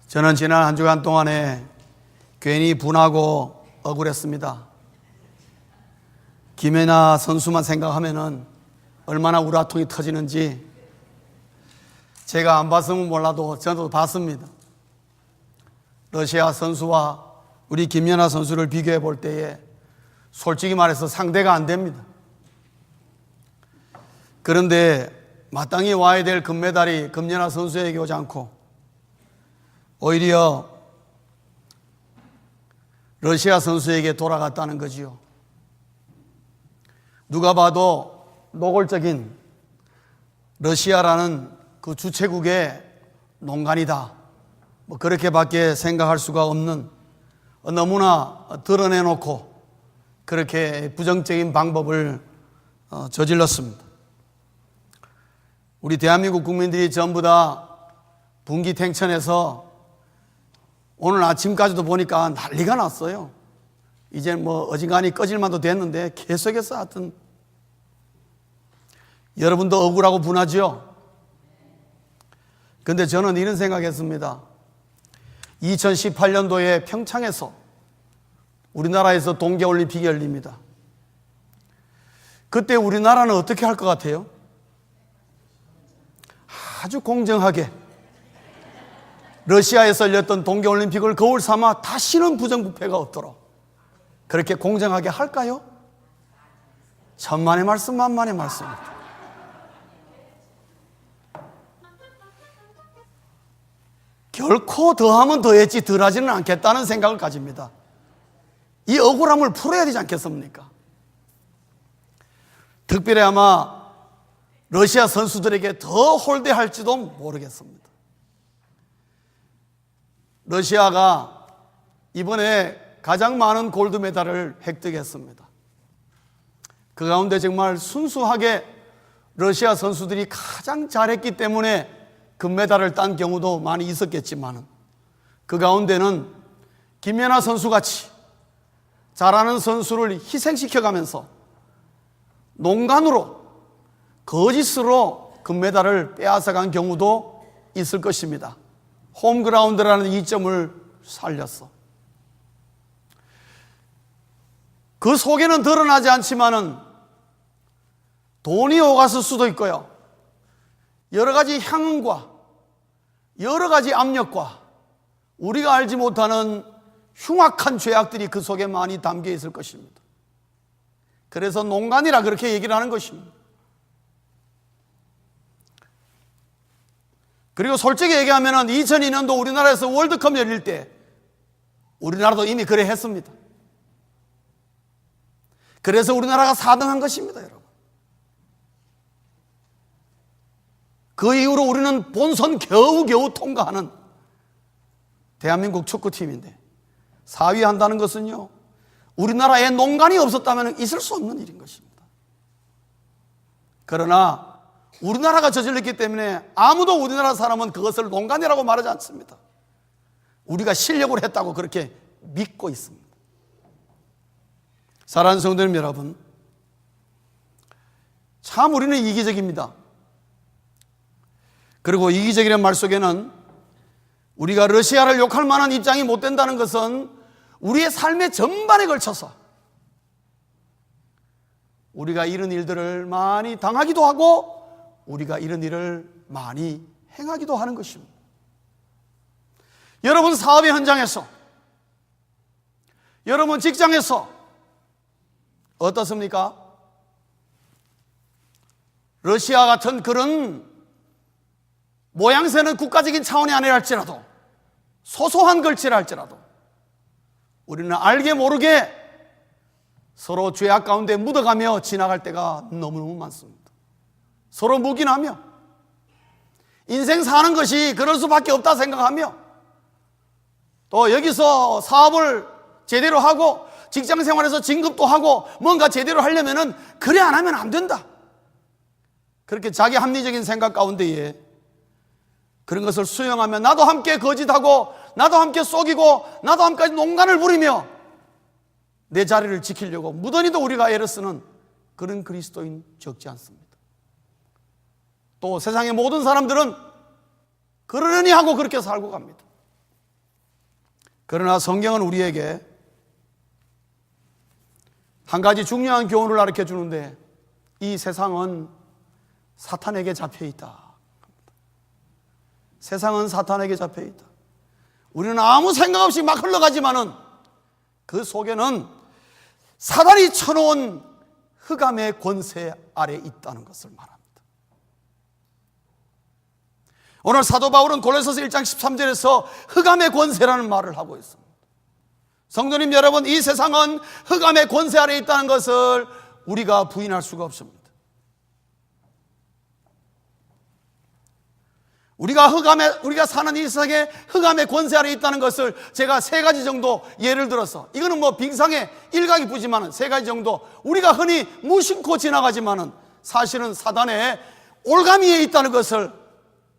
저는 지난 한 주간 동안에 괜히 분하고 억울했습니다. 김연아 선수만 생각하면은 얼마나 우라통이 터지는지 제가 안 봤으면 몰라도 저도 봤습니다. 러시아 선수와 우리 김연아 선수를 비교해 볼 때에 솔직히 말해서 상대가 안 됩니다. 그런데 마땅히 와야 될 금메달이 김연아 선수에게 오지 않고 오히려 러시아 선수에게 돌아갔다는 거지요. 누가 봐도 노골적인 러시아라는 그 주최국의 농간이다, 뭐 그렇게밖에 생각할 수가 없는, 너무나 드러내놓고 그렇게 부정적인 방법을 저질렀습니다. 우리 대한민국 국민들이 전부 다 분기탱천에서 오늘 아침까지도 보니까 난리가 났어요. 이제 뭐 어지간히 꺼질만도 됐는데 계속해서 하여튼 여러분도 억울하고 분하죠. 그런데 저는 이런 생각했습니다. 2018년도에 평창에서 우리나라에서 동계올림픽이 열립니다. 그때 우리나라는 어떻게 할 것 같아요? 아주 공정하게 러시아에서 열렸던 동계올림픽을 거울 삼아 다시는 부정부패가 없도록 그렇게 공정하게 할까요? 천만의 말씀 만만의 말씀입니다. 결코 더하면 더했지 덜하지는 않겠다는 생각을 가집니다. 이 억울함을 풀어야 되지 않겠습니까? 특별히 아마 러시아 선수들에게 더 홀대할지도 모르겠습니다. 러시아가 이번에 가장 많은 골드메달을 획득했습니다. 그 가운데 정말 순수하게 러시아 선수들이 가장 잘했기 때문에 금메달을 딴 경우도 많이 있었겠지만 그 가운데는 김연아 선수같이 잘하는 선수를 희생시켜가면서 농간으로 거짓으로 금메달을 빼앗아간 경우도 있을 것입니다. 홈그라운드라는 이점을 살렸어. 그 속에는 드러나지 않지만은 돈이 오갔을 수도 있고요. 여러 가지 향응과 여러 가지 압력과 우리가 알지 못하는 흉악한 죄악들이 그 속에 많이 담겨 있을 것입니다. 그래서 농간이라 그렇게 얘기를 하는 것입니다. 그리고 솔직히 얘기하면 2002년도 우리나라에서 월드컵 열릴 때 우리나라도 이미 그래 했습니다. 그래서 우리나라가 4등한 것입니다, 여러분. 그 이후로 우리는 본선 겨우겨우 통과하는 대한민국 축구팀인데 4위 한다는 것은요, 우리나라에 농간이 없었다면 있을 수 없는 일인 것입니다. 그러나 우리나라가 저질렀기 때문에 아무도 우리나라 사람은 그것을 농간이라고 말하지 않습니다. 우리가 실력을 했다고 그렇게 믿고 있습니다. 사랑하는 성도님 여러분, 참 우리는 이기적입니다. 그리고 이기적이라는 말 속에는 우리가 러시아를 욕할 만한 입장이 못 된다는 것은 우리의 삶의 전반에 걸쳐서 우리가 이런 일들을 많이 당하기도 하고 우리가 이런 일을 많이 행하기도 하는 것입니다. 여러분 사업의 현장에서, 여러분 직장에서 어떻습니까? 러시아 같은 그런 모양새는 국가적인 차원이 아니라 할지라도, 소소한 걸치라 할지라도 우리는 알게 모르게 서로 죄악 가운데 묻어가며 지나갈 때가 너무너무 많습니다. 서로 묵인하며 인생 사는 것이 그럴 수밖에 없다 생각하며 또 여기서 사업을 제대로 하고 직장 생활에서 진급도 하고 뭔가 제대로 하려면은 그래 안 하면 안 된다, 그렇게 자기 합리적인 생각 가운데에 그런 것을 수용하며 나도 함께 거짓하고 나도 함께 속이고 나도 함께 농간을 부리며 내 자리를 지키려고 무던히도 우리가 애를 쓰는 그런 그리스도인 적지 않습니다. 또 세상의 모든 사람들은 그러려니 하고 그렇게 살고 갑니다. 그러나 성경은 우리에게 한 가지 중요한 교훈을 가르쳐 주는데, 이 세상은 사탄에게 잡혀 있다. 세상은 사탄에게 잡혀 있다. 우리는 아무 생각 없이 막 흘러가지만은 그 속에는 사단이 쳐놓은 흑암의 권세 아래 있다는 것을 말합니다. 오늘 사도 바울은 골로새서 1장 13절에서 흑암의 권세라는 말을 하고 있습니다. 성도님 여러분, 이 세상은 흑암의 권세 아래 있다는 것을 우리가 부인할 수가 없습니다. 우리가 사는 이 세상에 흑암의 권세 아래 있다는 것을 제가 세 가지 정도 예를 들어서, 이거는 뭐 빙상의 일각이 보지만은 세 가지 정도 우리가 흔히 무심코 지나가지만은 사실은 사단의 올가미에 있다는 것을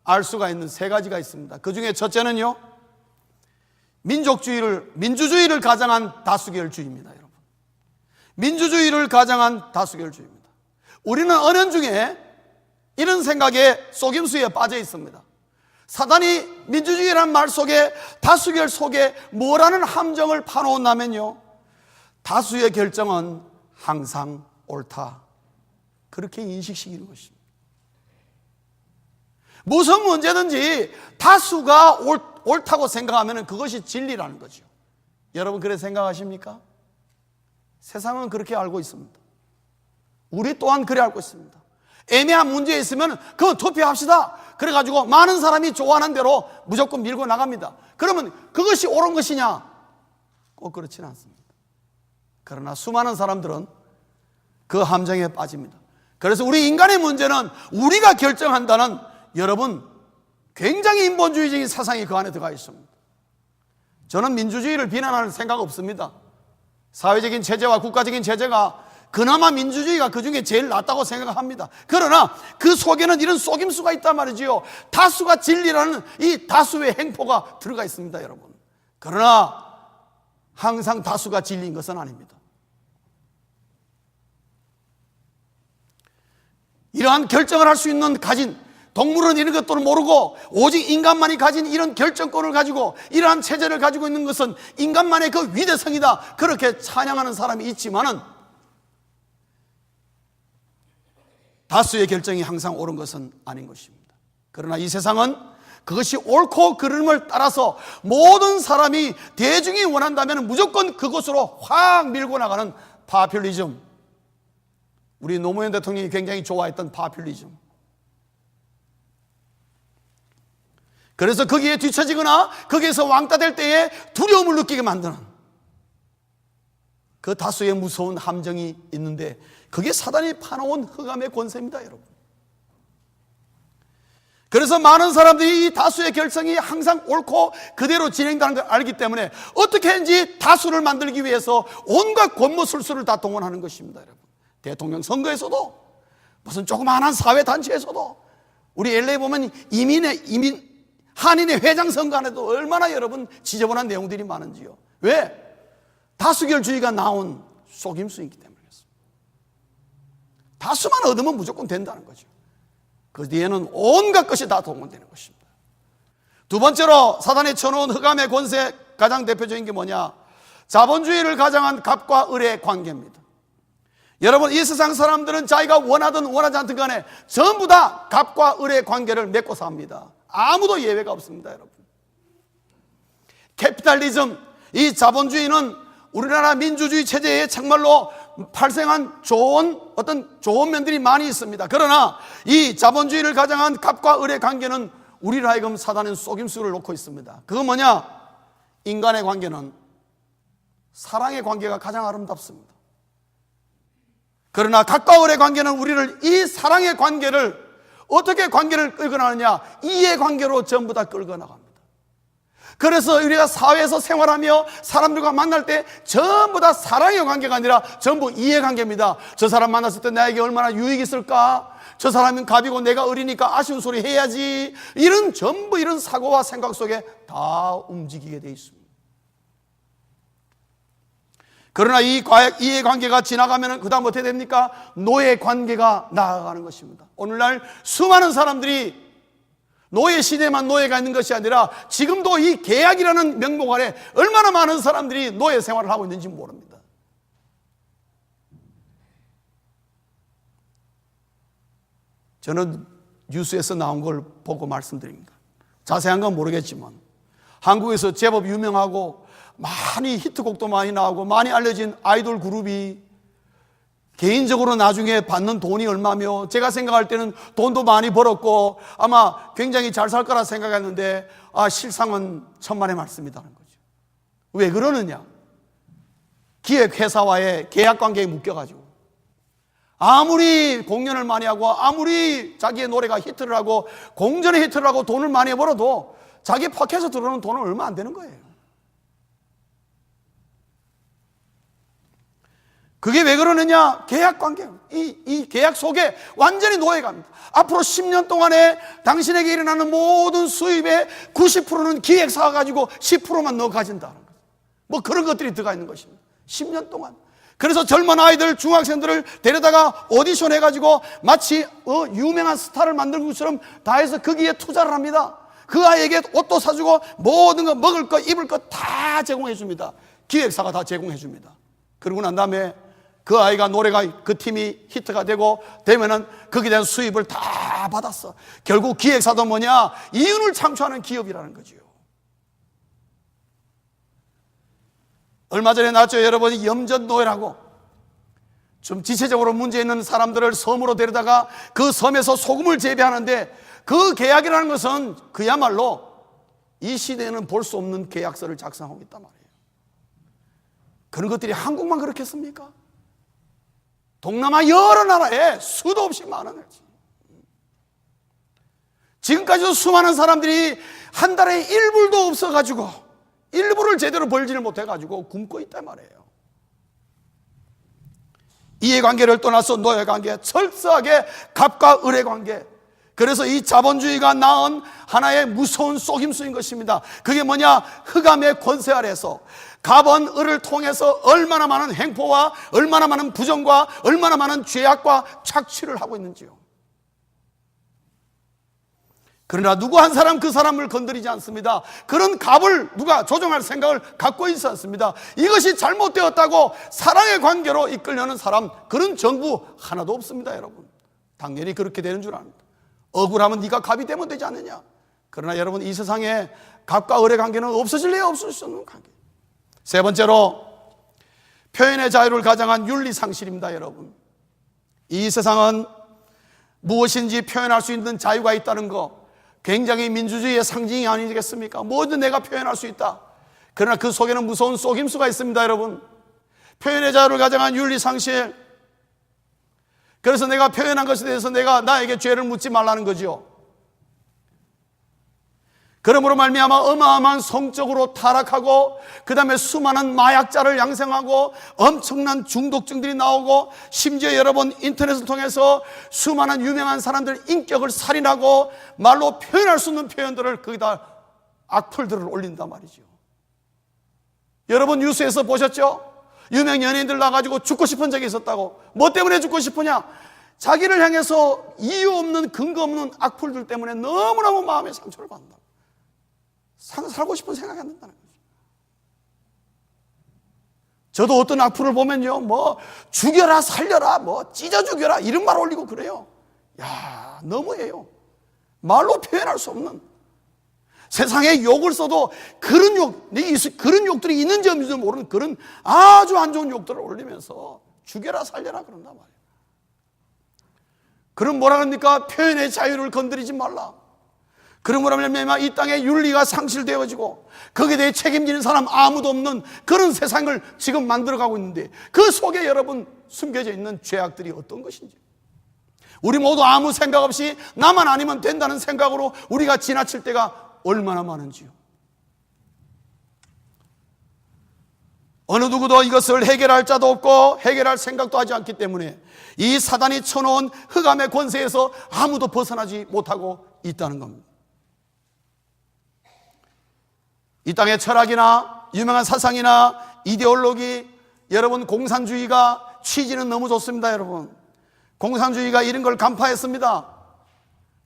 알 수가 있는 세 가지가 있습니다. 그 중에 첫째는요, 민주주의를 가장한 다수결주의입니다, 여러분. 민주주의를 가장한 다수결주의입니다. 우리는 은연중에 이런 생각에 속임수에 빠져 있습니다. 사단이 민주주의라는 말 속에, 다수결 속에 뭐라는 함정을 파놓았냐면요, 다수의 결정은 항상 옳다, 그렇게 인식시키는 것입니다. 무슨 문제든지 다수가 옳다고 생각하면 그것이 진리라는 거죠. 여러분 그렇게 생각하십니까? 세상은 그렇게 알고 있습니다. 우리 또한 그래 알고 있습니다. 애매한 문제에 있으면 그건 투표합시다. 그래가지고 많은 사람이 좋아하는 대로 무조건 밀고 나갑니다. 그러면 그것이 옳은 것이냐? 꼭 그렇지는 않습니다. 그러나 수많은 사람들은 그 함정에 빠집니다. 그래서 우리 인간의 문제는 우리가 결정한다는, 여러분, 굉장히 인본주의적인 사상이 그 안에 들어가 있습니다. 저는 민주주의를 비난할 생각 없습니다. 사회적인 체제와 국가적인 체제가 그나마 민주주의가 그 중에 제일 낫다고 생각합니다. 그러나 그 속에는 이런 속임수가 있단 말이지요. 다수가 진리라는 이 다수의 행포가 들어가 있습니다, 여러분. 그러나 항상 다수가 진리인 것은 아닙니다. 이러한 결정을 할 수 있는 동물은 이런 것들을 모르고 오직 인간만이 가진 이런 결정권을 가지고 이러한 체제를 가지고 있는 것은 인간만의 그 위대성이다, 그렇게 찬양하는 사람이 있지만은 다수의 결정이 항상 옳은 것은 아닌 것입니다. 그러나 이 세상은 그것이 옳고 그름을 따라서 모든 사람이, 대중이 원한다면 무조건 그것으로 확 밀고 나가는 파퓰리즘, 우리 노무현 대통령이 굉장히 좋아했던 파퓰리즘, 그래서 거기에 뒤처지거나 거기에서 왕따 될 때에 두려움을 느끼게 만드는 그 다수의 무서운 함정이 있는데, 그게 사단이 파놓은 흑암의 권세입니다, 여러분. 그래서 많은 사람들이 이 다수의 결정이 항상 옳고 그대로 진행되는 걸 알기 때문에 어떻게든지 다수를 만들기 위해서 온갖 권모술수를 다 동원하는 것입니다, 여러분. 대통령 선거에서도, 무슨 조그마한 사회단체에서도, 우리 LA 보면 한인의 회장 선거 안에도 얼마나 여러분 지저분한 내용들이 많은지요. 왜? 다수결주의가 나온 속임수이기 때문에 그렇습니다. 다수만 얻으면 무조건 된다는 거죠. 그 뒤에는 온갖 것이 다 동원되는 것입니다. 두 번째로 사단이 쳐놓은 흑암의 권세, 가장 대표적인 게 뭐냐? 자본주의를 가장한 갑과 을의 관계입니다. 여러분, 이 세상 사람들은 자기가 원하든 원하지 않든 간에 전부 다 갑과 을의 관계를 맺고 삽니다. 아무도 예외가 없습니다, 여러분. 캐피탈리즘, 이 자본주의는 우리나라 민주주의 체제에 정말로 발생한 좋은 면들이 많이 있습니다. 그러나 이 자본주의를 가장한 갑과 을의 관계는 우리를 하여금 사단은 속임수를 놓고 있습니다. 그건 뭐냐? 인간의 관계는 사랑의 관계가 가장 아름답습니다. 그러나 갑과 을의 관계는 우리를 이 사랑의 관계를 어떻게 관계를 끌고 나가느냐? 이해관계로 전부 다 끌고 나갑니다. 그래서 우리가 사회에서 생활하며 사람들과 만날 때 전부 다 사랑의 관계가 아니라 전부 이해관계입니다. 저 사람 만났을 때 나에게 얼마나 유익이 있을까? 저 사람은 갑이고 내가 을이니까 아쉬운 소리 해야지. 전부 이런 사고와 생각 속에 다 움직이게 돼 있습니다. 그러나 이 이해관계가 지나가면 그 다음 어떻게 됩니까? 노예관계가 나아가는 것입니다. 오늘날 수많은 사람들이 노예 시대만 노예가 있는 것이 아니라 지금도 이 계약이라는 명목 아래 얼마나 많은 사람들이 노예 생활을 하고 있는지 모릅니다. 저는 뉴스에서 나온 걸 보고 말씀드립니다. 자세한 건 모르겠지만 한국에서 제법 유명하고 많이 히트곡도 많이 나오고 많이 알려진 아이돌 그룹이 개인적으로 나중에 받는 돈이 얼마며, 제가 생각할 때는 돈도 많이 벌었고 아마 굉장히 잘 살 거라 생각했는데 실상은 천만의 말씀이라는 거죠. 왜 그러느냐? 기획회사와의 계약관계에 묶여가지고 아무리 공연을 많이 하고 아무리 자기의 노래가 히트를 하고 공전에 히트를 하고 돈을 많이 벌어도 자기 포켓에서 들어오는 돈은 얼마 안 되는 거예요. 그게 왜 그러느냐? 계약관계. 이 계약 속에 완전히 노예갑니다. 앞으로 10년 동안에 당신에게 일어나는 모든 수입의 90%는 기획사가 가지고 10%만 너 가진다는 거예요. 뭐 그런 것들이 들어가 있는 것입니다. 10년 동안. 그래서 젊은 아이들, 중학생들을 데려다가 오디션 해가지고 마치 유명한 스타를 만드는 것처럼 다 해서 거기에 투자를 합니다. 그 아이에게 옷도 사주고 모든 거, 먹을 거, 입을 거 다 제공해 줍니다. 기획사가 다 제공해 줍니다. 그러고 난 다음에 그 아이가 노래가, 그 팀이 히트가 되면은 거기에 대한 수입을 다 받았어. 결국 기획사도 뭐냐? 이윤을 창출하는 기업이라는 거지요. 얼마 전에 나왔죠, 여러분이 염전노예라고. 좀 지체적으로 문제 있는 사람들을 섬으로 데려다가 그 섬에서 소금을 재배하는데, 그 계약이라는 것은 그야말로 이 시대에는 볼 수 없는 계약서를 작성하고 있단 말이에요. 그런 것들이 한국만 그렇겠습니까? 동남아 여러 나라에 수도 없이 많은 거지. 지금까지도 수많은 사람들이 한 달에 1불도 없어가지고 1불을 제대로 벌지를 못해가지고 굶고 있단 말이에요. 이해관계를 떠나서 노예관계, 철저하게 갑과 을의 관계. 그래서 이 자본주의가 낳은 하나의 무서운 속임수인 것입니다. 그게 뭐냐? 흑암의 권세 아래서 갑은 을을 통해서 얼마나 많은 행포와 얼마나 많은 부정과 얼마나 많은 죄악과 착취를 하고 있는지요. 그러나 누구 한 사람 그 사람을 건드리지 않습니다. 그런 갑을 누가 조종할 생각을 갖고 있지 않습니다. 이것이 잘못되었다고 사랑의 관계로 이끌려는 사람, 그런 정부 하나도 없습니다. 여러분, 당연히 그렇게 되는 줄 압니다. 억울하면 네가 갑이 되면 되지 않느냐. 그러나 여러분, 이 세상에 갑과 을의 관계는 없어질래야 없을 수 없는 관계. 세 번째로 표현의 자유를 가장한 윤리상실입니다. 여러분, 이 세상은 무엇인지 표현할 수 있는 자유가 있다는 거, 굉장히 민주주의의 상징이 아니겠습니까? 뭐든 내가 표현할 수 있다. 그러나 그 속에는 무서운 속임수가 있습니다. 여러분, 표현의 자유를 가장한 윤리상실. 그래서 내가 표현한 것에 대해서 나에게 죄를 묻지 말라는 거죠. 그러므로 말미암아 어마어마한 성적으로 타락하고, 그 다음에 수많은 마약자를 양성하고 엄청난 중독증들이 나오고, 심지어 여러분 인터넷을 통해서 수많은 유명한 사람들 인격을 살인하고 말로 표현할 수 없는 표현들을 거기다 악플들을 올린단 말이죠. 여러분 뉴스에서 보셨죠? 유명 연예인들 나가지고 죽고 싶은 적이 있었다고. 뭐 때문에 죽고 싶으냐? 자기를 향해서 이유 없는 근거 없는 악플들 때문에 너무너무 마음의 상처를 받는다. 살고 싶은 생각이 안 든다는 거죠. 저도 어떤 악플을 보면요, 뭐 죽여라 살려라 뭐 찢어 죽여라 이런 말 올리고 그래요. 야, 너무해요. 말로 표현할 수 없는, 세상에 욕을 써도 그런 욕들이 있는지 없는지 모르는 그런 아주 안 좋은 욕들을 올리면서 죽여라 살려라 그런단 말이에요. 그럼 뭐라 그럽니까? 표현의 자유를 건드리지 말라. 그러므로 말미암아 이 땅에 윤리가 상실되어지고 거기에 대해 책임지는 사람 아무도 없는 그런 세상을 지금 만들어가고 있는데, 그 속에 여러분 숨겨져 있는 죄악들이 어떤 것인지, 우리 모두 아무 생각 없이 나만 아니면 된다는 생각으로 우리가 지나칠 때가 얼마나 많은지요. 어느 누구도 이것을 해결할 자도 없고 해결할 생각도 하지 않기 때문에 이 사단이 쳐놓은 흑암의 권세에서 아무도 벗어나지 못하고 있다는 겁니다. 이 땅의 철학이나 유명한 사상이나 이데올로기, 여러분 공산주의가 취지는 너무 좋습니다. 여러분, 공산주의가 이런 걸 간파했습니다.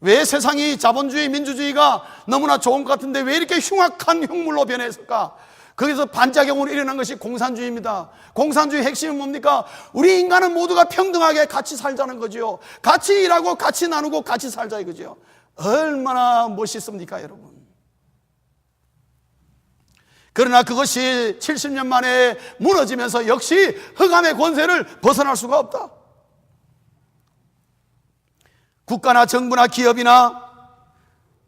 왜 세상이 자본주의, 민주주의가 너무나 좋은 것 같은데 왜 이렇게 흉악한 흉물로 변했을까? 거기서 반작용으로 일어난 것이 공산주의입니다. 공산주의 핵심은 뭡니까? 우리 인간은 모두가 평등하게 같이 살자는 거죠. 같이 일하고 같이 나누고 같이 살자 이거죠. 얼마나 멋있습니까, 여러분? 그러나 그것이 70년 만에 무너지면서 역시 흑암의 권세를 벗어날 수가 없다. 국가나 정부나 기업이나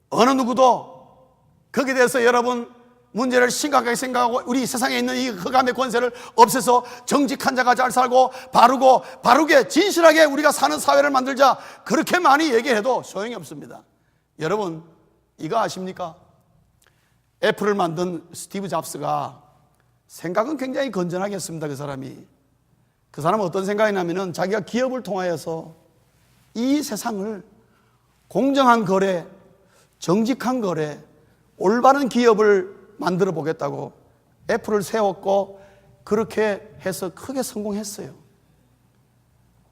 어느 누구도 거기에 대해서 여러분 문제를 심각하게 생각하고 우리 세상에 있는 이 흑암의 권세를 없애서 정직한 자가 잘 살고 바르게 진실하게 우리가 사는 사회를 만들자, 그렇게 많이 얘기해도 소용이 없습니다. 여러분 이거 아십니까? 애플을 만든 스티브 잡스가 생각은 굉장히 건전하게 했습니다. 그 사람은 어떤 생각이 나면은 자기가 기업을 통하여서 이 세상을 공정한 거래, 정직한 거래, 올바른 기업을 만들어 보겠다고 애플을 세웠고 그렇게 해서 크게 성공했어요.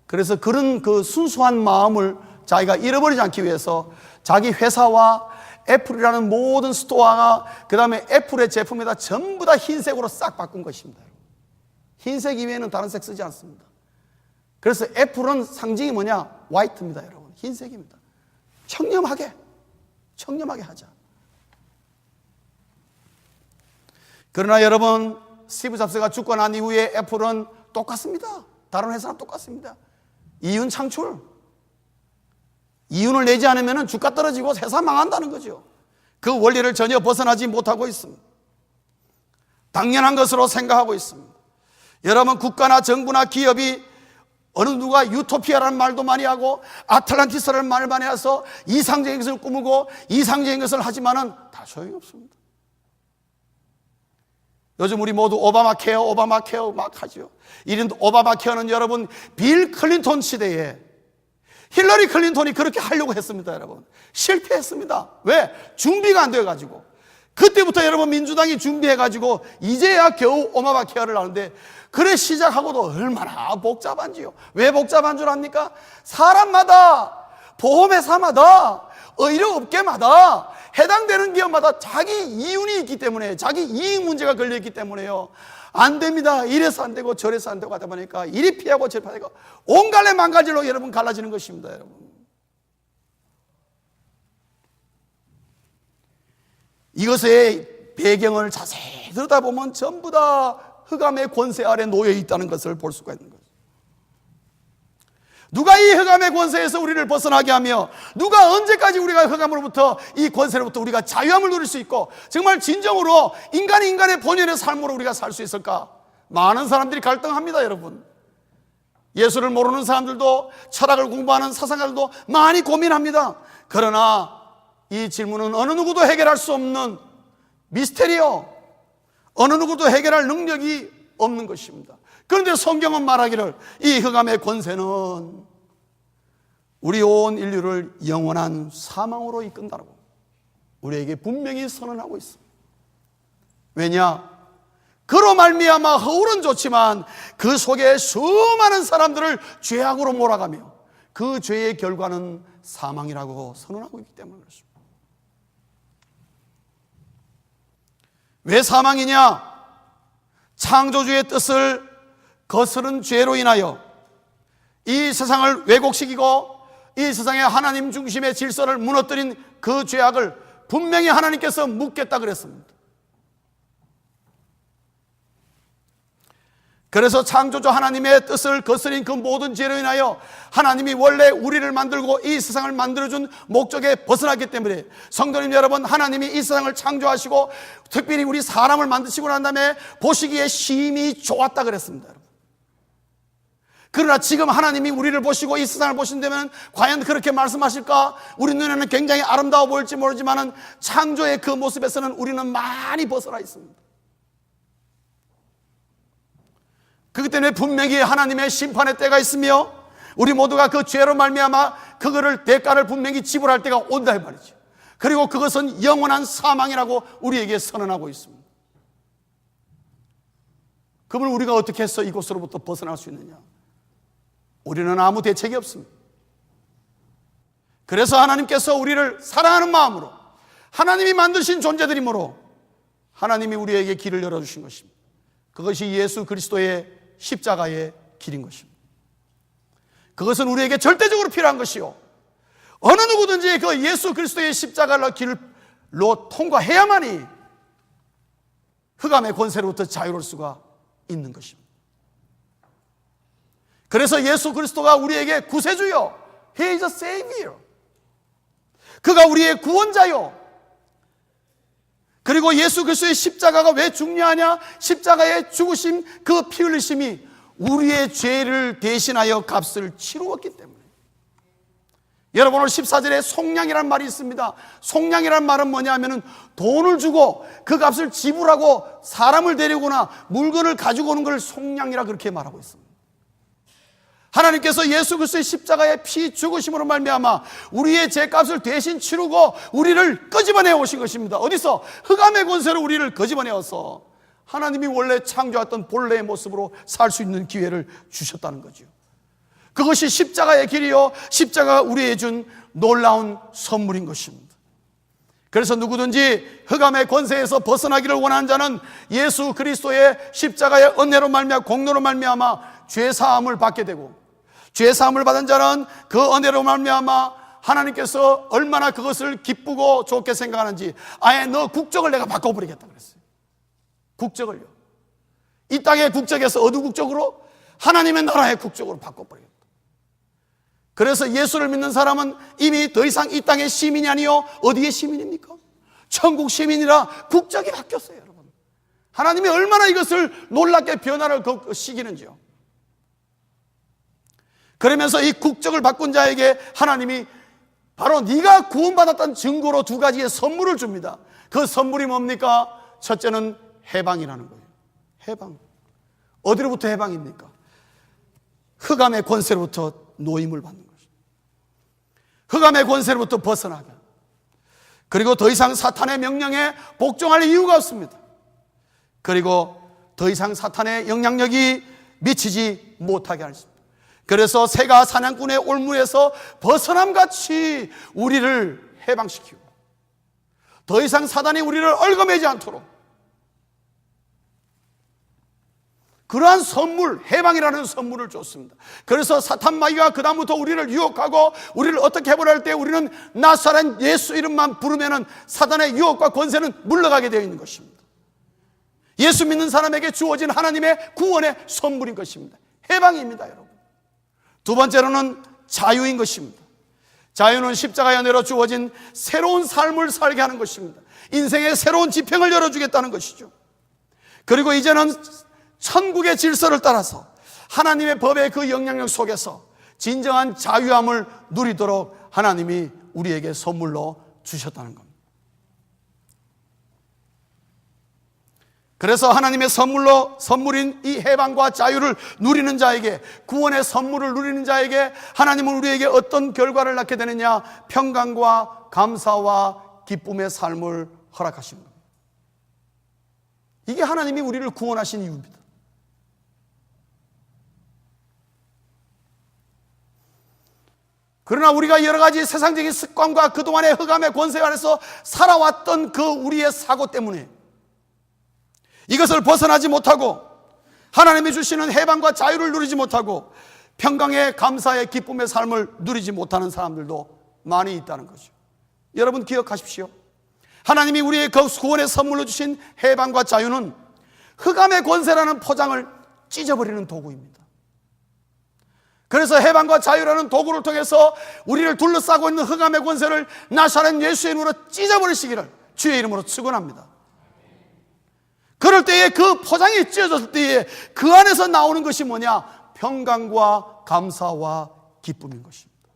그래서 그런 그 순수한 마음을 자기가 잃어버리지 않기 위해서 자기 회사와 애플이라는 모든 스토어가 그 다음에 애플의 제품에다 전부 다 흰색으로 싹 바꾼 것입니다. 흰색 이외에는 다른 색 쓰지 않습니다. 그래서 애플은 상징이 뭐냐? 화이트입니다, 여러분. 흰색입니다. 청렴하게 하자. 그러나 여러분, 스티브 잡스가 죽고 난 이후에 애플은 똑같습니다. 다른 회사랑 똑같습니다. 이윤 창출. 이윤을 내지 않으면 주가 떨어지고 회사 망한다는 거죠. 그 원리를 전혀 벗어나지 못하고 있습니다. 당연한 것으로 생각하고 있습니다. 여러분, 국가나 정부나 기업이 어느 누가 유토피아라는 말도 많이 하고 아틀란티스라는 말을 많이 해서 이상적인 것을 꾸미고 이상적인 것을 하지만은 다 소용이 없습니다. 요즘 우리 모두 오바마 케어 막 하죠. 이런 오바마 케어는 여러분 빌 클린턴 시대에 힐러리 클린턴이 그렇게 하려고 했습니다, 여러분. 실패했습니다. 왜? 준비가 안 되어가지고. 그때부터 여러분 민주당이 준비해가지고 이제야 겨우 오바마 케어를 하는데, 그래 시작하고도 얼마나 복잡한지요. 왜 복잡한 줄 압니까? 사람마다, 보험회사마다, 의료업계마다, 해당되는 기업마다 자기 이윤이 있기 때문에, 자기 이익 문제가 걸려있기 때문에요. 안 됩니다. 이래서 안 되고 저래서 안 되고 하다 보니까 이리 피하고 저리 피하고 온갖 망가질로 여러분 갈라지는 것입니다, 여러분. 이것의 배경을 자세히 들여다보면 전부 다 흑암의 권세 아래 놓여 있다는 것을 볼 수가 있는 거죠. 누가 이 흑암의 권세에서 우리를 벗어나게 하며, 누가 언제까지 우리가 흑암으로부터, 이 권세로부터 우리가 자유함을 누릴 수 있고 정말 진정으로 인간이 인간의 본연의 삶으로 우리가 살 수 있을까? 많은 사람들이 갈등합니다, 여러분. 예수를 모르는 사람들도, 철학을 공부하는 사상가들도 많이 고민합니다. 그러나 이 질문은 어느 누구도 해결할 수 없는 미스테리요, 어느 누구도 해결할 능력이 없는 것입니다. 그런데 성경은 말하기를 이 흑암의 권세는 우리 온 인류를 영원한 사망으로 이끈다고 우리에게 분명히 선언하고 있습니다. 왜냐? 그로 말미암아 허울은 좋지만 그 속에 수많은 사람들을 죄악으로 몰아가며 그 죄의 결과는 사망이라고 선언하고 있기 때문에 그렇습니다. 왜 사망이냐? 창조주의 뜻을 거스른 죄로 인하여 이 세상을 왜곡시키고 이 세상의 하나님 중심의 질서를 무너뜨린 그 죄악을 분명히 하나님께서 묻겠다 그랬습니다. 그래서 창조주 하나님의 뜻을 거스린 그 모든 죄로 인하여 하나님이 원래 우리를 만들고 이 세상을 만들어준 목적에 벗어났기 때문에, 성도님 여러분, 하나님이 이 세상을 창조하시고 특별히 우리 사람을 만드시고 난 다음에 보시기에 심히 좋았다 그랬습니다, 여러분. 그러나 지금 하나님이 우리를 보시고 이 세상을 보신다면 과연 그렇게 말씀하실까? 우리 눈에는 굉장히 아름다워 보일지 모르지만 창조의 그 모습에서는 우리는 많이 벗어나 있습니다. 그렇기 때문에 분명히 하나님의 심판의 때가 있으며 우리 모두가 그 죄로 말미암아 그거를 대가를 분명히 지불할 때가 온다 이 말이죠. 그리고 그것은 영원한 사망이라고 우리에게 선언하고 있습니다. 그걸 우리가 어떻게 해서 이곳으로부터 벗어날 수 있느냐? 우리는 아무 대책이 없습니다. 그래서 하나님께서 우리를 사랑하는 마음으로, 하나님이 만드신 존재들이므로 하나님이 우리에게 길을 열어주신 것입니다. 그것이 예수 그리스도의 십자가의 길인 것입니다. 그것은 우리에게 절대적으로 필요한 것이요, 어느 누구든지 그 예수 그리스도의 십자가의 길로 통과해야만이 흑암의 권세로부터 자유로울 수가 있는 것입니다. 그래서 예수 그리스도가 우리에게 구세주요, He is a Savior, 그가 우리의 구원자요. 그리고 예수 그리스도의 십자가가 왜 중요하냐? 십자가의 죽으심, 그 피 흘리심이 우리의 죄를 대신하여 값을 치루었기 때문에. 여러분, 오늘 14절에 속량이라는 말이 있습니다. 속량이라는 말은 뭐냐 하면은 돈을 주고 그 값을 지불하고 사람을 데리거나 물건을 가지고 오는 걸 속량이라 그렇게 말하고 있습니다. 하나님께서 예수 그리스도의 십자가의 피 죽으심으로 말미암아 우리의 죄값을 대신 치르고 우리를 끄집어내 오신 것입니다. 어디서? 흑암의 권세로 우리를 끄집어내어서 하나님이 원래 창조했던 본래의 모습으로 살 수 있는 기회를 주셨다는 거죠. 그것이 십자가의 길이요, 십자가가 우리에게 준 놀라운 선물인 것입니다. 그래서 누구든지 흑암의 권세에서 벗어나기를 원하는 자는 예수 그리스도의 십자가의 은혜로 말미암아, 공로로 말미암아 죄사함을 받게 되고, 죄사함을 받은 자는 그 은혜로 말미암아 하나님께서 얼마나 그것을 기쁘고 좋게 생각하는지, 아예 너 국적을 내가 바꿔버리겠다 그랬어요. 국적을요, 이 땅의 국적에서 어느 국적으로? 하나님의 나라의 국적으로 바꿔버리겠다. 그래서 예수를 믿는 사람은 이미 더 이상 이 땅의 시민이 아니요, 어디의 시민입니까? 천국 시민이라 국적이 바뀌었어요. 여러분, 하나님이 얼마나 이것을 놀랍게 변화를 시키는지요. 그러면서 이 국적을 바꾼 자에게 하나님이 바로 네가 구원받았다는 증거로 두 가지의 선물을 줍니다. 그 선물이 뭡니까? 첫째는 해방이라는 거예요. 해방. 어디로부터 해방입니까? 흑암의 권세로부터 노임을 받는 것입니다. 흑암의 권세로부터 벗어나게, 그리고 더 이상 사탄의 명령에 복종할 이유가 없습니다. 그리고 더 이상 사탄의 영향력이 미치지 못하게 하십니다. 그래서 새가 사냥꾼의 올무에서 벗어남같이 우리를 해방시키고 더 이상 사단이 우리를 얽어매지 않도록, 그러한 선물, 해방이라는 선물을 줬습니다. 그래서 사탄 마귀가 그 다음부터 우리를 유혹하고 우리를 어떻게 해보려 할 때 우리는 나사렛 예수 이름만 부르면은 사단의 유혹과 권세는 물러가게 되어 있는 것입니다. 예수 믿는 사람에게 주어진 하나님의 구원의 선물인 것입니다. 해방입니다, 여러분. 두 번째로는 자유인 것입니다. 자유는 십자가의 은혜로 주어진 새로운 삶을 살게 하는 것입니다. 인생의 새로운 지평을 열어주겠다는 것이죠. 그리고 이제는 천국의 질서를 따라서 하나님의 법의 그 영향력 속에서 진정한 자유함을 누리도록 하나님이 우리에게 선물로 주셨다는 겁니다. 그래서 하나님의 선물인 이 해방과 자유를 누리는 자에게, 구원의 선물을 누리는 자에게 하나님은 우리에게 어떤 결과를 낳게 되느냐? 평강과 감사와 기쁨의 삶을 허락하시는 겁니다. 이게 하나님이 우리를 구원하신 이유입니다. 그러나 우리가 여러 가지 세상적인 습관과 그동안의 흑암의 권세 안에서 살아왔던 그 우리의 사고 때문에 이것을 벗어나지 못하고 하나님이 주시는 해방과 자유를 누리지 못하고 평강의 감사의 기쁨의 삶을 누리지 못하는 사람들도 많이 있다는 거죠. 여러분 기억하십시오. 하나님이 우리의 그 구원의 선물로 주신 해방과 자유는 흑암의 권세라는 포장을 찢어버리는 도구입니다. 그래서 해방과 자유라는 도구를 통해서 우리를 둘러싸고 있는 흑암의 권세를 나사렛 예수의 이름으로 찢어버리시기를 주의 이름으로 축원합니다. 그럴 때에 그 포장이 찢어졌을 때에 그 안에서 나오는 것이 뭐냐? 평강과 감사와 기쁨인 것입니다.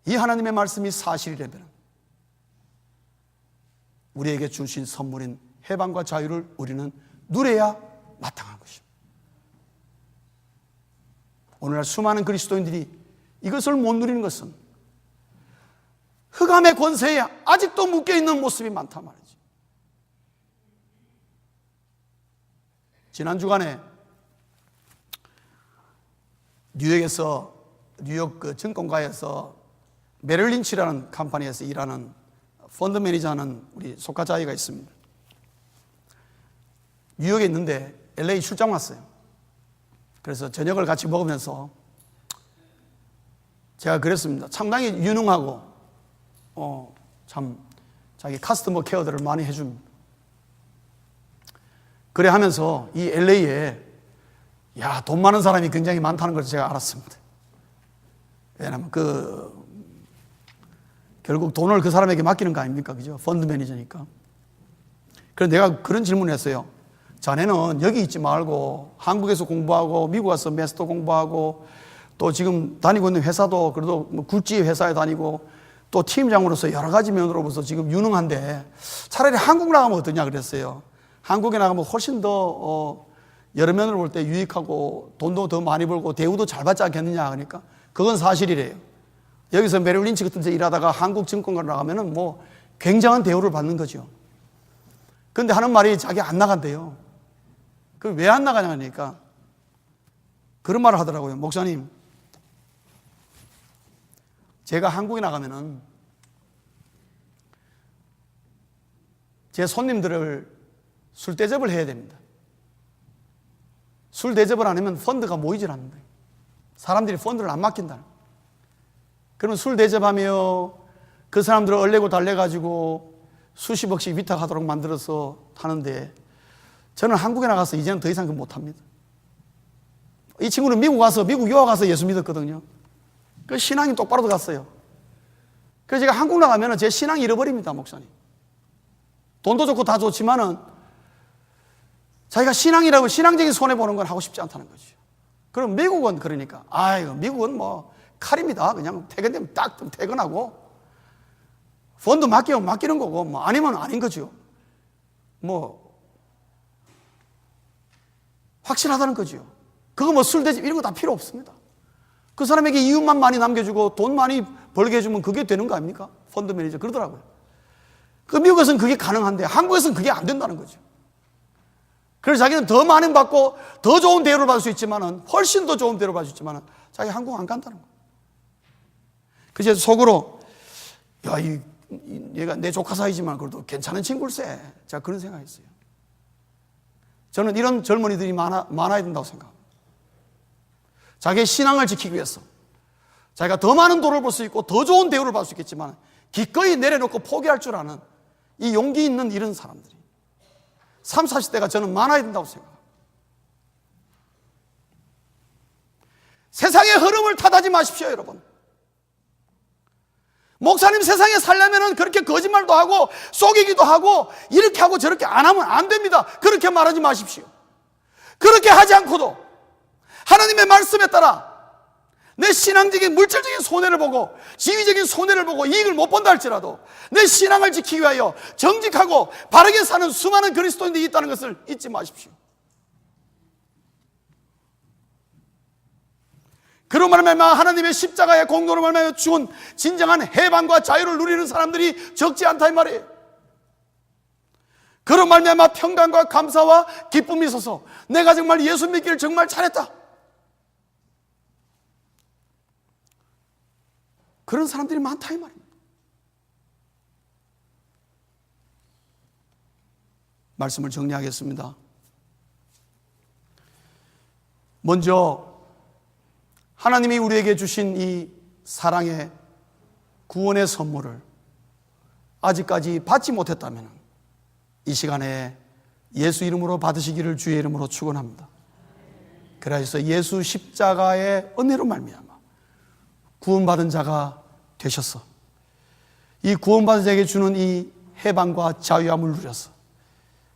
이 하나님의 말씀이 사실이라면 우리에게 주신 선물인 해방과 자유를 우리는 누려야 마땅한 것입니다. 오늘날 수많은 그리스도인들이 이것을 못 누리는 것은 흑암의 권세에 아직도 묶여있는 모습이 많단 말이죠. 지난 주간에 뉴욕 그 증권가에서 메릴 린치라는 컴퍼니에서 일하는 펀드 매니저하는 우리 속가자 아이가 있습니다. 뉴욕에 있는데 LA 출장 왔어요. 그래서 저녁을 같이 먹으면서 제가 그랬습니다. 상당히 유능하고 참 자기 커스터머 케어들을 많이 해줍니다. 그래 하면서 이 LA에 돈 많은 사람이 굉장히 많다는 걸 제가 알았습니다. 왜냐하면 결국 돈을 그 사람에게 맡기는 거 아닙니까? 그죠? 펀드 매니저니까. 그래서 내가 그런 질문을 했어요. 자네는 여기 있지 말고 한국에서 공부하고 미국 가서 마스터 공부하고 또 지금 다니고 있는 회사도 그래도 뭐 굴지 회사에 다니고 또 팀장으로서 여러 가지 면으로서 지금 유능한데 차라리 한국 나가면 어떠냐 그랬어요. 한국에 나가면 훨씬 더 여러 면으로 볼 때 유익하고 돈도 더 많이 벌고 대우도 잘 받지 않겠느냐 하니까 그건 사실이래요. 여기서 메릴 린치 같은 데 일하다가 한국 증권가로 나가면은 뭐 굉장한 대우를 받는 거죠. 근데 하는 말이 자기 안 나간대요. 그 왜 안 나가냐 하니까 그런 말을 하더라고요. 목사님, 제가 한국에 나가면은 제 손님들을 술 대접을 해야 됩니다. 술 대접을 안 하면 펀드가 모이질 않는 거예요. 사람들이 펀드를 안 맡긴다는 거예요. 그러면 술 대접하며 그 사람들을 얼레고 달래가지고 수십억씩 위탁하도록 만들어서 하는데 저는 한국에 나가서 이제는 더 이상 못합니다. 이 친구는 미국 유학 가서 예수 믿었거든요. 그 신앙이 똑바로 들어갔어요. 그래서 제가 한국 나가면 제 신앙 잃어버립니다, 목사님. 돈도 좋고 다 좋지만은 자기가 신앙이라고 신앙적인 손해보는 건 하고 싶지 않다는 거죠. 그럼 미국은 그러니까, 미국은 뭐 칼입니다. 그냥 퇴근되면 딱 퇴근하고 펀드 맡기면 맡기는 거고 뭐 아니면 아닌 거죠. 뭐 확실하다는 거죠. 그거 뭐 술 대접 이런 거 다 필요 없습니다. 그 사람에게 이윤만 많이 남겨주고 돈 많이 벌게 해주면 그게 되는 거 아닙니까? 펀드 매니저 그러더라고요. 그 미국에서는 그게 가능한데 한국에서는 그게 안 된다는 거죠. 그래서 자기는 더 많이 받고 더 좋은 대우를 받을 수 있지만은 훨씬 더 좋은 대우를 받을 수 있지만은 자기 한국 안 간다는 거예요. 그래서 속으로 얘가 내 조카 사이지만 그래도 괜찮은 친구일세. 제가 그런 생각했어요. 저는 이런 젊은이들이 많아야 된다고 생각합니다. 자기의 신앙을 지키기 위해서 자기가 더 많은 돈을 벌 수 있고 더 좋은 대우를 받을 수 있겠지만 기꺼이 내려놓고 포기할 줄 아는 이 용기 있는 이런 사람들이 30, 40대가 저는 많아야 된다고 생각합니다. 세상의 흐름을 탓하지 마십시오, 여러분. 목사님 세상에 살려면 그렇게 거짓말도 하고 속이기도 하고 이렇게 하고 저렇게 안 하면 안 됩니다. 그렇게 말하지 마십시오. 그렇게 하지 않고도 하나님의 말씀에 따라 내 신앙적인 물질적인 손해를 보고 지위적인 손해를 보고 이익을 못 본다 할지라도 내 신앙을 지키기 위하여 정직하고 바르게 사는 수많은 그리스도인들이 있다는 것을 잊지 마십시오. 그로 말미암아 하나님의 십자가의 공로로 말미암아 주은 진정한 해방과 자유를 누리는 사람들이 적지 않다 이 말이에요. 그로 말미암아 평강과 감사와 기쁨이 있어서 내가 정말 예수 믿기를 정말 잘했다. 그런 사람들이 많다 이 말입니다. 말씀을 정리하겠습니다. 먼저 하나님이 우리에게 주신 이 사랑의 구원의 선물을 아직까지 받지 못했다면 이 시간에 예수 이름으로 받으시기를 주의 이름으로 축원합니다. 그래서 예수 십자가의 은혜로 말미암아 구원받은 자가 되셔서 이 구원받은 자에게 주는 이 해방과 자유함을 누려서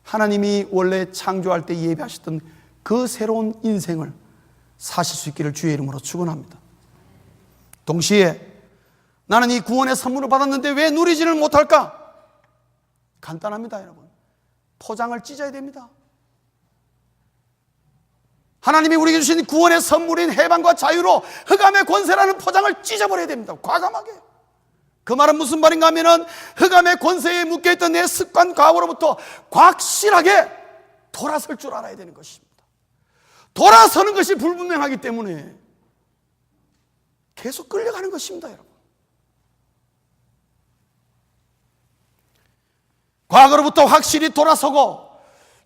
하나님이 원래 창조할 때 예비하셨던 그 새로운 인생을 사실 수 있기를 주의 이름으로 축원합니다. 동시에 나는 이 구원의 선물을 받았는데 왜 누리지를 못할까? 간단합니다, 여러분. 포장을 찢어야 됩니다. 하나님이 우리에게 주신 구원의 선물인 해방과 자유로 흑암의 권세라는 포장을 찢어버려야 됩니다. 과감하게. 그 말은 무슨 말인가 하면은 흑암의 권세에 묶여있던 내 습관 과거로부터 확실하게 돌아설 줄 알아야 되는 것입니다. 돌아서는 것이 불분명하기 때문에 계속 끌려가는 것입니다, 여러분. 과거로부터 확실히 돌아서고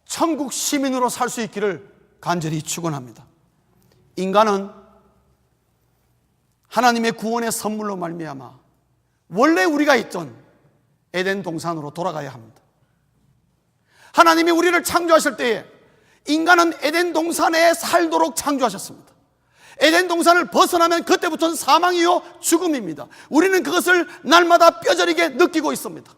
천국 시민으로 살 수 있기를 간절히 축원합니다. 인간은 하나님의 구원의 선물로 말미암아 원래 우리가 있던 에덴 동산으로 돌아가야 합니다. 하나님이 우리를 창조하실 때에 인간은 에덴 동산에 살도록 창조하셨습니다. 에덴 동산을 벗어나면 그때부터는 사망이요 죽음입니다. 우리는 그것을 날마다 뼈저리게 느끼고 있습니다.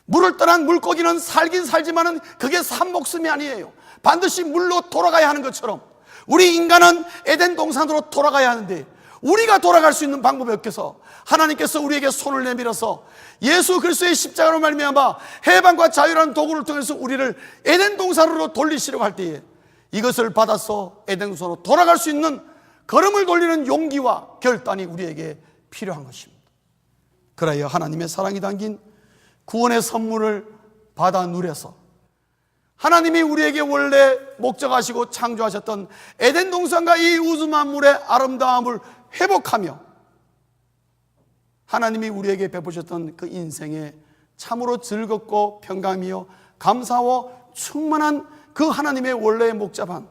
물을 떠난 물고기는 살긴 살지만은 그게 산목숨이 아니에요. 반드시 물로 돌아가야 하는 것처럼 우리 인간은 에덴 동산으로 돌아가야 하는데, 우리가 돌아갈 수 있는 방법이 없겠어 하나님께서 우리에게 손을 내밀어서 예수 그리스도의 십자가로 말미암아 해방과 자유라는 도구를 통해서 우리를 에덴 동산으로 돌리시려고 할 때에 이것을 받아서 에덴 동산으로 돌아갈 수 있는 걸음을 돌리는 용기와 결단이 우리에게 필요한 것입니다. 그래야 하나님의 사랑이 담긴 구원의 선물을 받아 누려서 하나님이 우리에게 원래 목적하시고 창조하셨던 에덴 동산과 이 우주 만물의 아름다움을 회복하며 하나님이 우리에게 베푸셨던 그 인생에 참으로 즐겁고 평강이며 감사와 충만한 그 하나님의 원래의 목잡한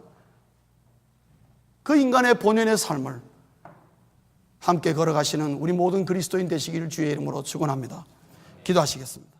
그 인간의 본연의 삶을 함께 걸어가시는 우리 모든 그리스도인 되시기를 주의 이름으로 축원합니다. 기도하시겠습니다.